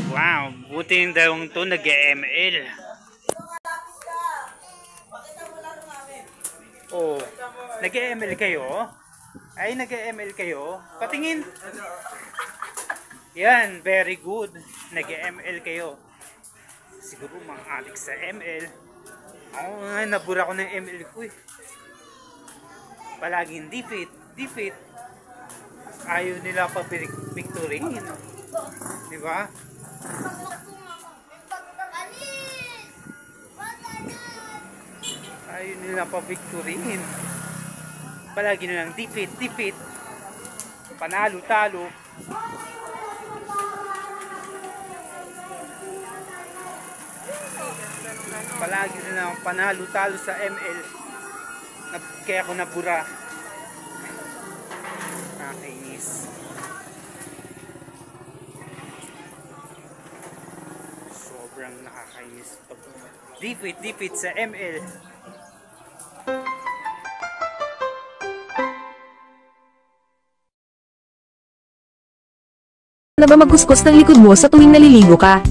Wow, buti yung dalawang to nag-ML. Oh, nag-ML kayo? Ay, nag-ML kayo? Patingin. Yan, very good. Nag-ML kayo. Siguro mga adik sa ML. Ako nga, nabura ko ng ML ko eh. Palaging defeat. Ayaw nila pa victoryin. Diba? Ayaw nila pa victoryin. Palagi nilang defeat. Panalo, talo. Palagi nilang panalo, talo sa ML. Kaya ako nabura. Nakainis. Sobrang nakakainis pag defeat sa ML. Na ba magkuskus ng likod mo sa tuwing naliligo ka?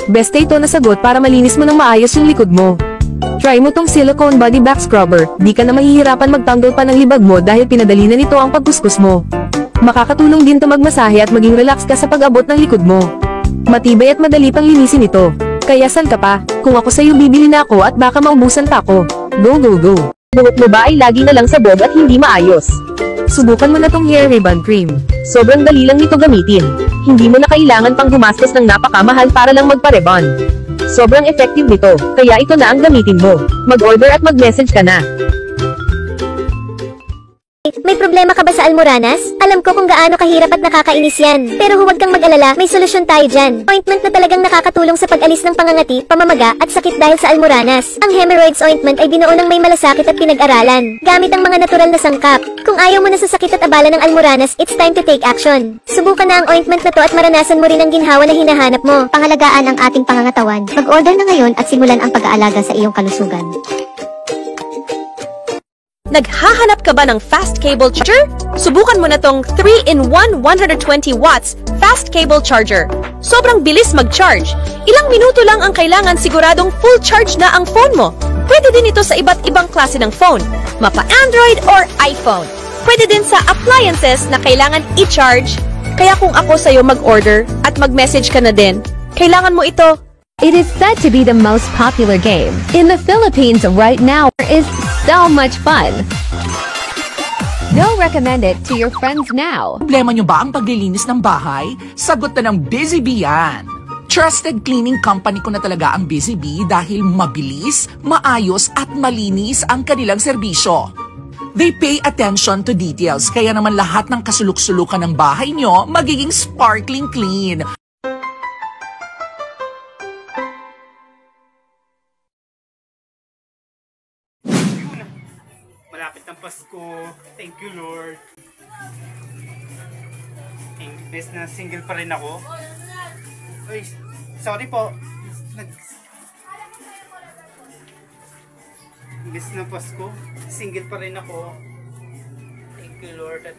Beste ito na sagot para malinis mo ng maayos yung likod mo. Try mo tong silicone body back scrubber, di ka na mahihirapan magtanggal pa ng libag mo dahil pinadali na nito ang pagkuskus mo. Makakatulong din to magmasahe at maging relax ka sa pag-abot ng likod mo. Matibay at madali pang linisin ito. Kaya saan ka pa? Kung ako sa'yo bibili na ako at baka maubusan pa ako. Go! Buhok mo ba ay lagi na lang sabog at hindi maayos? Subukan mo na tong hair ribbon cream. Sobrang dali lang nito gamitin. Hindi mo na kailangan pang gumastos ng napakamahal para lang magpa-rebond. Sobrang effective nito, kaya ito na ang gamitin mo. Mag-order at mag-message ka na. May problema ka ba sa Almoranas? Alam ko kung gaano kahirap at nakakainis yan. Pero huwag kang mag-alala, may solusyon tayo dyan. Ointment na talagang nakakatulong sa pag-alis ng pangangati, pamamaga, at sakit dahil sa Almoranas. Ang Hemorrhoids Ointment ay binuo ng may malasakit at pinag-aralan, gamit ang mga natural na sangkap. Kung ayaw mo na sa sakit at abala ng Almoranas, it's time to take action. Subukan na ang ointment na to at maranasan mo rin ang ginhawa na hinahanap mo. Pangalagaan ang ating pangangatawan. Mag-order na ngayon at simulan ang pag-aalaga sa iyong kalusugan. Naghahanap ka ba ng fast cable charger? Subukan mo na tong 3-in-1 120 watts fast cable charger. Sobrang bilis mag-charge. Ilang minuto lang ang kailangan siguradong full charge na ang phone mo. Pwede din ito sa iba't ibang klase ng phone, mapa Android or iPhone. Pwede din sa appliances na kailangan i-charge. Kaya kung ako sa'yo mag-order at mag-message ka na din, kailangan mo ito. It is said to be the most popular game in the Philippines right now. It is so much fun. Go recommend it to your friends now. Problema nyo ba ang paglilinis ng bahay? Sagot na ng Busy Bee yan. Trusted cleaning company ko na talaga ang Busy Bee dahil mabilis, maayos at malinis ang kanilang serbisyo. They pay attention to details kaya naman lahat ng kasuluk-sulukan ng bahay nyo magiging sparkling clean. Malapit ng Pasko. Thank you, Lord. Best na single pa rin ako. Uy, sorry po. Best na Pasko. Single pa rin ako. Thank you, Lord. At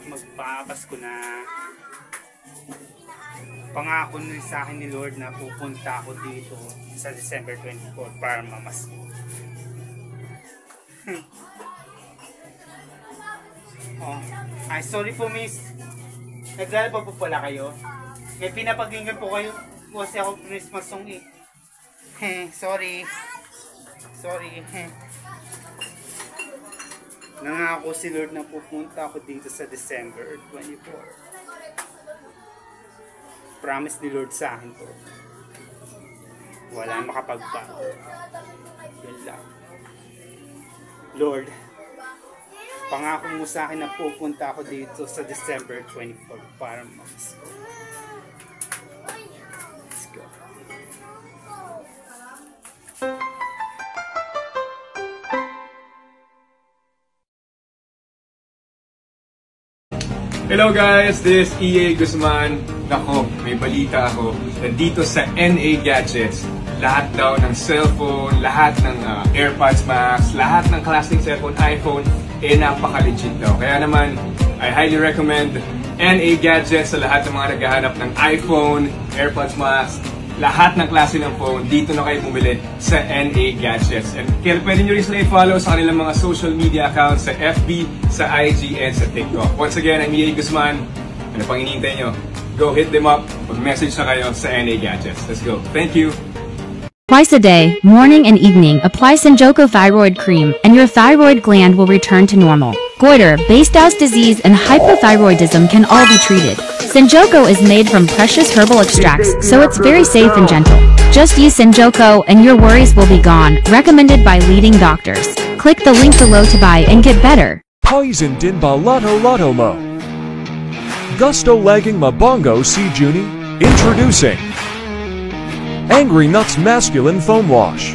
magpapasko na. Pangako na sa akin ni Lord na pupunta ako dito sa December 24 para mamasko. Oh, ay sorry po miss. Naglalaba po pala kayo. May pinapakinggan po kayo kasi ako Christmas song eh. Sorry. Nangako si Lord na pupunta ako dito sa December 24. Promise ni Lord sa akin to. Wala makapagbago. Yun lang. Lord, pangako mo sa akin na pupunta ako dito sa December 24 para mamasko. Let's go. Hello guys, this is EA Guzman. Nako, may balita ako. Nandito sa NA Gadgets. Lahat daw ng cellphone, lahat ng AirPods Max, lahat ng klaseng cellphone, iPhone, napaka-legit daw. Kaya naman, I highly recommend NA Gadgets, sa lahat ng mga naghahanap ng iPhone, AirPods Max, lahat ng klase ng phone, dito na kayo bumili sa NA Gadgets. And kaya pwede nyo rin sila i-follow sa kanilang mga social media accounts sa FB, sa IG, and sa TikTok. Once again, I'm EA Guzman. Ano pang hinihintay nyo? Go hit them up. Mag-message na kayo sa NA Gadgets. Let's go. Thank you. Twice a day, morning and evening, apply Senjoko Thyroid Cream and your thyroid gland will return to normal. Goiter, base dowse disease, and hypothyroidism can all be treated. Senjoko is made from precious herbal extracts, so it's very safe and gentle. Just use Senjoko and your worries will be gone, recommended by leading doctors. Click the link below to buy and get better. Poison din ba Lotto mo? Gusto lagging mabongo si Juni? Introducing Angry Nuts Masculine Foam Wash.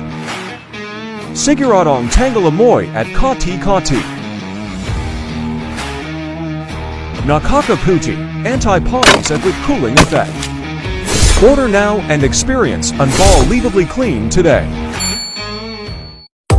Siguradong Tangalamoy at Kati. Nakakaputi, anti-pollens and with cooling effect. Order now and experience unbelievably clean today.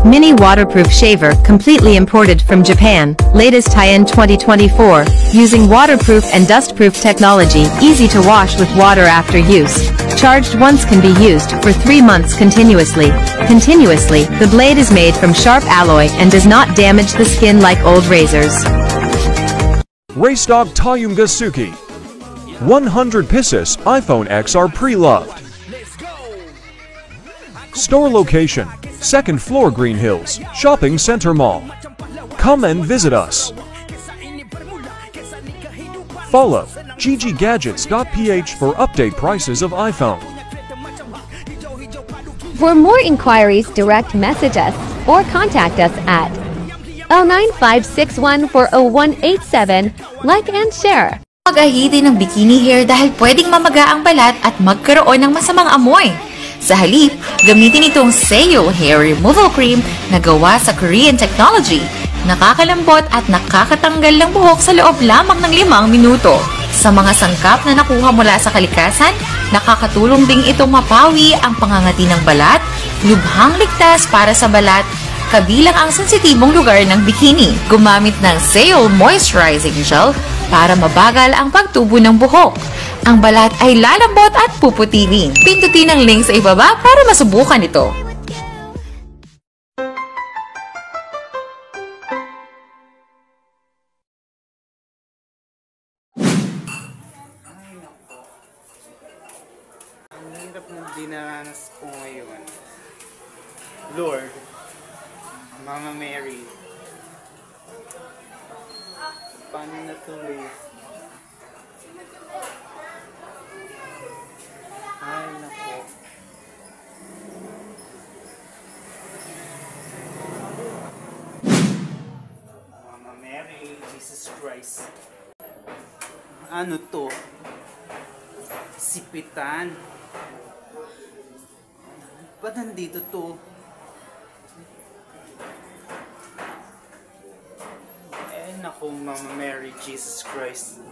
Mini waterproof shaver completely imported from Japan, latest tie-in 2024, using waterproof and dustproof technology, easy to wash with water after use. Charged once can be used for 3 months continuously. The blade is made from sharp alloy and does not damage the skin like old razors. Race Dog Tayumga Suki. 100 pieces iPhone X are pre-loved. Store location, 2nd floor Green Hills, Shopping Center Mall. Come and visit us. Follow gggadgets.ph for update prices of iPhone. For more inquiries, direct message us or contact us at 09561-40187. Like and share. Mag-ahidi ng bikini hair dahil pwedeng mamaga ang balat at magkaroon ng masamang amoy. Sa halip, gamitin itong Seo Hair Removal Cream na gawa sa Korean technology. Nakakalambot at nakakatanggal ng buhok sa loob lamang ng 5 minuto. Sa mga sangkap na nakuha mula sa kalikasan, nakakatulong ding itong mapawi ang pangangati ng balat, lubhang ligtas para sa balat, kabilang ang sensitibong lugar ng bikini. Gumamit ng Seo Moisturizing Gel para mabagal ang pagtubo ng buhok. Ang balat ay lalambot at puputihin. Pindutin ang link sa ibaba para masubukan ito. Ang hirap ng dinaranas ko ngayon. Lord, Mama Mary, paano na tuloy? Ay, nako. Mama Mary, Jesus Christ. Ano to? Sipitan. Ba't nandito to? Eh, nako, Mama Mary, Jesus Christ.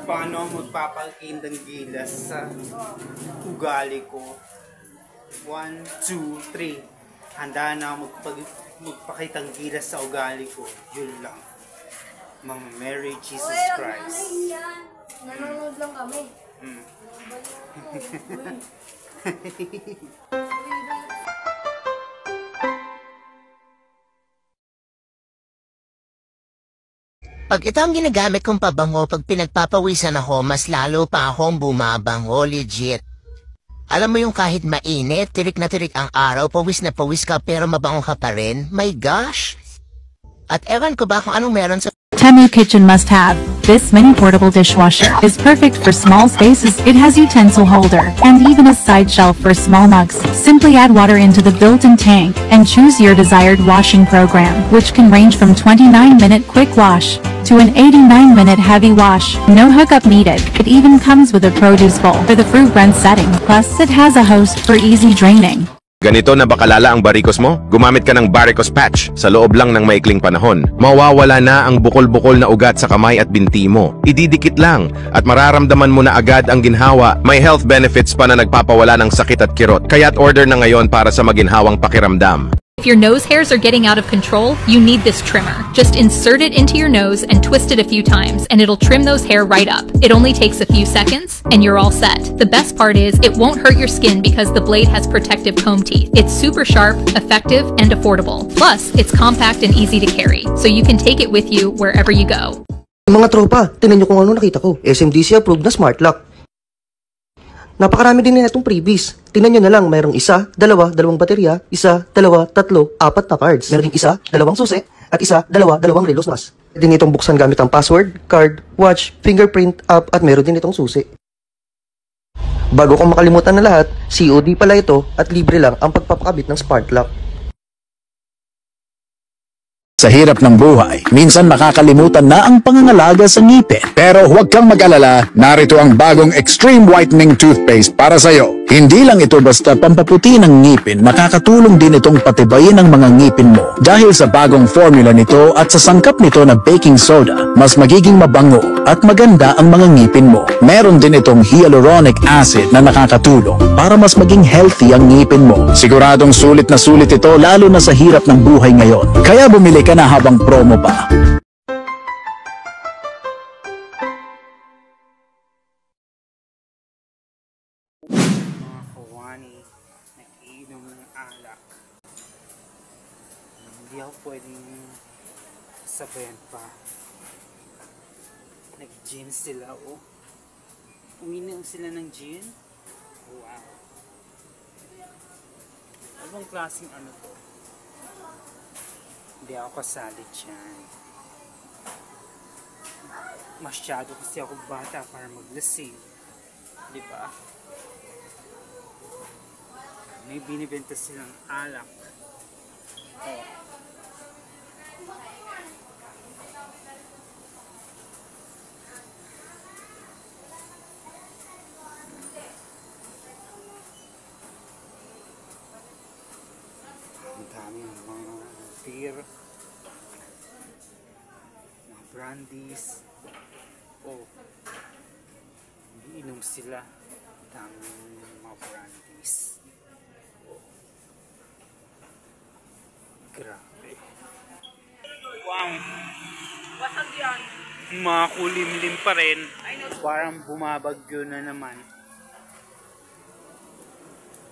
Paano magpapakindang gilas sa ugali ko? 1, 2, 3. Handa na ako magpakitang gilas sa ugali ko. Yun lang. Mama Mary, Jesus Christ. Nanonood lang kami. Pag ito ang ginagamit kong pabango pag pinagpapawisan ako, mas lalo pa akong bumabango, legit. Alam mo yung kahit mainit, tirik na tirik ang araw, pawis na pawis ka pero mabango ka pa rin? My gosh! At ewan ko ba kung anong meron sa... Temu Kitchen must have. This mini portable dishwasher is perfect for small spaces. It has utensil holder and even a side shelf for small mugs. Simply add water into the built-in tank and choose your desired washing program, which can range from 29-minute quick wash to an 89-minute heavy wash. No hookup needed. It even comes with a produce bowl for the fruit blend setting. Plus, it has a hose for easy draining. Ganito na bakalala ang barikos mo? Gumamit ka ng Baricos Patch sa loob lang ng maikling panahon. Mawawala na ang bukol-bukol na ugat sa kamay at binti mo. Ididikit lang at mararamdaman mo na agad ang ginhawa. May health benefits pa na nagpapawala ng sakit at kirot. Kaya't order na ngayon para sa maginhawang pakiramdam. If your nose hairs are getting out of control, you need this trimmer. Just insert it into your nose and twist it a few times, and it'll trim those hair right up. It only takes a few seconds, and you're all set. The best part is, it won't hurt your skin because the blade has protective comb teeth. It's super sharp, effective, and affordable. Plus, it's compact and easy to carry, so you can take it with you wherever you go. Mga tropa, tinan nyo kung ano nakita ko. SMDC approved na smart lock. Napakarami din na itong freebies. Tingnan nyo na lang, mayroong isa, dalawang baterya, isa, dalawa, tatlo, apat na cards. Meron din isa, dalawang susi, at isa, dalawang relos mas. Pwede din itong buksan gamit ang password, card, watch, fingerprint, app, at meron din itong susi. Bago kong makalimutan na lahat, COD pala ito at libre lang ang pagpapakabit ng smart lock. Sa hirap ng buhay, minsan makakalimutan na ang pangangalaga sa ngipin. Pero huwag kang mag-alala, narito ang bagong Extreme Whitening Toothpaste para sa'yo. Hindi lang ito basta pampaputi ng ngipin, makakatulong din itong patibayin ang mga ngipin mo. Dahil sa bagong formula nito at sa sangkap nito na baking soda, mas magiging mabango at maganda ang mga ngipin mo. Meron din itong hyaluronic acid na nakakatulong para mas maging healthy ang ngipin mo. Siguradong sulit na sulit ito lalo na sa hirap ng buhay ngayon. Kaya bumili ka na habang promo pa. Mga kawani, nag-iinom ng alak. Hindi ako pwedeng sabayan pa. Nag-gin sila, oh. Uminom sila ng gin? Wow. Anong klaseng ano to? Hindi ako kasali dyan. Masyado kasi ako bata para maglasing. Diba? May binibenta silang alak. Oh. Ang daming mga beer, mga brandies. Oh, iinom sila. Daming mga brandies. Oh. Grabe. Wow. Wasag yan. Makulimlim pa rin. Parang bumabagyo na naman.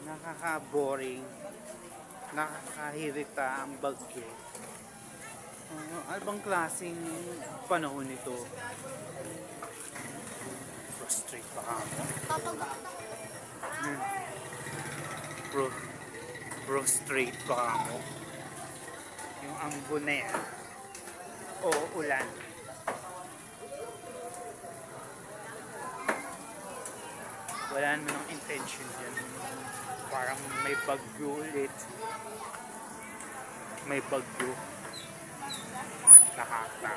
Nakaka-boring. Nakakahirita ang bagyo. Ano bang klaseng panahon ito? Frustrate pa ako. Frustrate pa ako. Yung ambon na yan. O ulan. Wala naman ang intention dyan. Parang may bagyo ulit. May bagyo. Nakakata.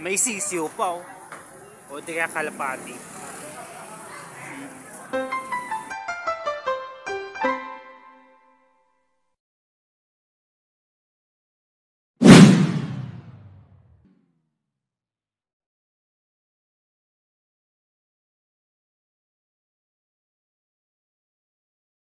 May sisiyo pa, oh. O di kaya kalapati.